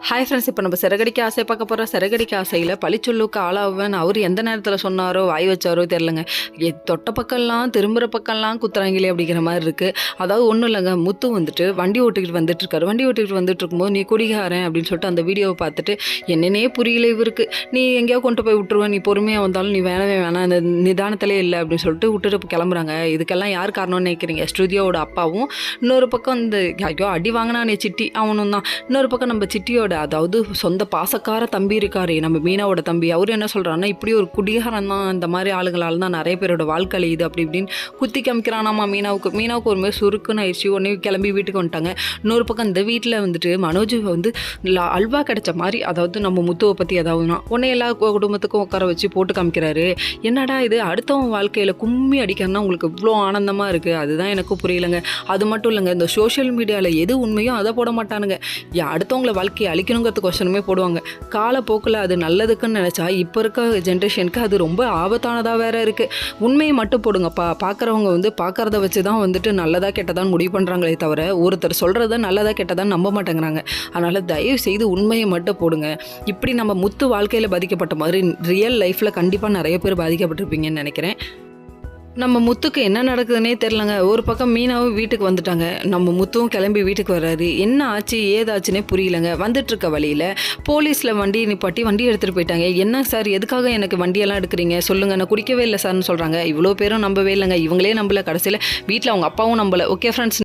Hi friends, இப்போ நம்ம சிறகடிக்க ஆசை பார்க்க போகிறோம். சிறகடிக்க ஆசையில் பழிச்சொல்லுக்கு ஆளாவேன் அவர் எந்த நேரத்தில் சொன்னாரோ வாய் வச்சாரோ தெரிலங்க. தொட்ட பக்கம்லாம் திரும்புகிற பக்கம்லாம் குத்துறாங்களே அப்படிங்கிற மாதிரி இருக்குது. அதாவது ஒன்றும் இல்லைங்க, முத்து வந்துட்டு வண்டி ஓட்டிக்கிட்டு வந்துட்டுருக்காரு. வண்டி ஓட்டிக்கிட்டு வந்துட்டு இருக்கும்போது நீ குடிகாரன் அப்படின்னு சொல்லிட்டு அந்த வீடியோவை பார்த்துட்டு என்னன்னே புரியல இவருக்கு. நீ எங்கேயோ கொண்டு போய் விட்டுருவேன், நீ பொறுமையாக வந்தாலும் நீ வேணவே வேணாம், அந்த நிதானத்திலே இல்லை அப்படின்னு சொல்லிட்டு விட்டுட்டு கிளம்புறாங்க. இதுக்கெல்லாம் யார் காரணம்னு நினைக்கிறீங்க? ஸ்ருதியோட அப்பாவும், இன்னொரு பக்கம் இந்த ஐயோ அடி வாங்கினானே சிட்டி அவனும் தான். இன்னொரு பக்கம் நம்ம சிட்டியோட அதாவது சொந்த பாசக்கார தம்பி இருக்காரு, நம்ம மீனாவோட தம்பி. அவரு என்ன சொல்றாருன்னா, இப்படி ஒரு குடிகாரன் தான், இந்த மாதிரி ஆளுங்களால தான் நிறைய பேரோட வாழ்க்கை இது அப்படி இப்படின்னு குத்தி காமிக்கிறானாமா மீனாவுக்கு ஒரு மாதிரி சுருக்குன்னு ஆயிடுச்சு. உடனே கிளம்பி வீட்டுக்கு வந்துட்டாங்க. இன்னொரு பக்கம் இந்த வீட்டில் வந்துட்டு மனோஜ் வந்து அல்வா கிடைச்ச மாதிரி, அதாவது நம்ம முத்துவை பற்றி ஏதாவதுனா உடனே எல்லா குடும்பத்துக்கும் உட்கார வச்சு போட்டு காமிக்கிறாரு. என்னடா இது, அடுத்தவங்க வாழ்க்கையில் கும்மி அடிக்கிறதுனா உங்களுக்கு இவ்வளோ ஆனந்தமாக இருக்குது, அதுதான் எனக்கும் புரியலைங்க. அது மட்டும் இல்லைங்க, இந்த சோஷியல் மீடியாவில் எது உண்மையோ அதை போட மாட்டானுங்க. அடுத்தவங்களை வாழ்க்கையை அழிக்கணுங்கிறது கொஸ்டனுமே போடுவாங்க. காலப்போக்கில் அது நல்லதுக்குன்னு நினச்சா இப்போ இருக்க ஜென்ரேஷனுக்கு அது ரொம்ப ஆபத்தானதாக வேற இருக்குது. உண்மையை மட்டும் போடுங்கப்பா. பார்க்குறவங்க வந்து பார்க்குறத வச்சு தான் வந்துட்டு நல்லதாக கெட்டதான்னு முடிவு பண்ணுறாங்களே தவிர ஒருத்தர் சொல்கிறத நல்லதாக கெட்டதான்னு நம்ப மாட்டேங்கிறாங்க. அதனால் தயவு செய்து உண்மையை மட்டும் போடுங்க. இப்படி நம்ம முத்து வாழ்க்கையில் பாதிக்கப்பட்ட மாதிரி ரியல் லைஃப்பில் கண்டிப்பாக நிறைய பேர் பாதிக்கப்பட்டிருப்பீங்கன்னு நினைக்கிறேன். நம்ம முத்துக்கு என்ன நடக்குதுன்னே தெரிலங்க. ஒரு பக்கம் மீனாவும் வீட்டுக்கு வந்துட்டாங்க, நம்ம முத்துவும் கிளம்பி வீட்டுக்கு வர்றாரு. என்ன ஆச்சு ஏதாச்சுன்னே புரியலங்க. வந்துட்டு இருக்க வழியில் போலீஸில் வண்டி நிப்பாட்டி வண்டி எடுத்துகிட்டு போயிட்டாங்க. என்ன சார், எதுக்காக எனக்கு வண்டியெல்லாம் எடுக்கிறீங்க சொல்லுங்கள், நான் குடிக்கவே இல்லை சார்னு சொல்கிறாங்க. இவ்வளோ பேரும் நம்பவே இல்லைங்க, இவங்களே நம்பலை. கடைசியில் வீட்டில் அவங்க அப்பாவும் நம்பலை. Okay friends.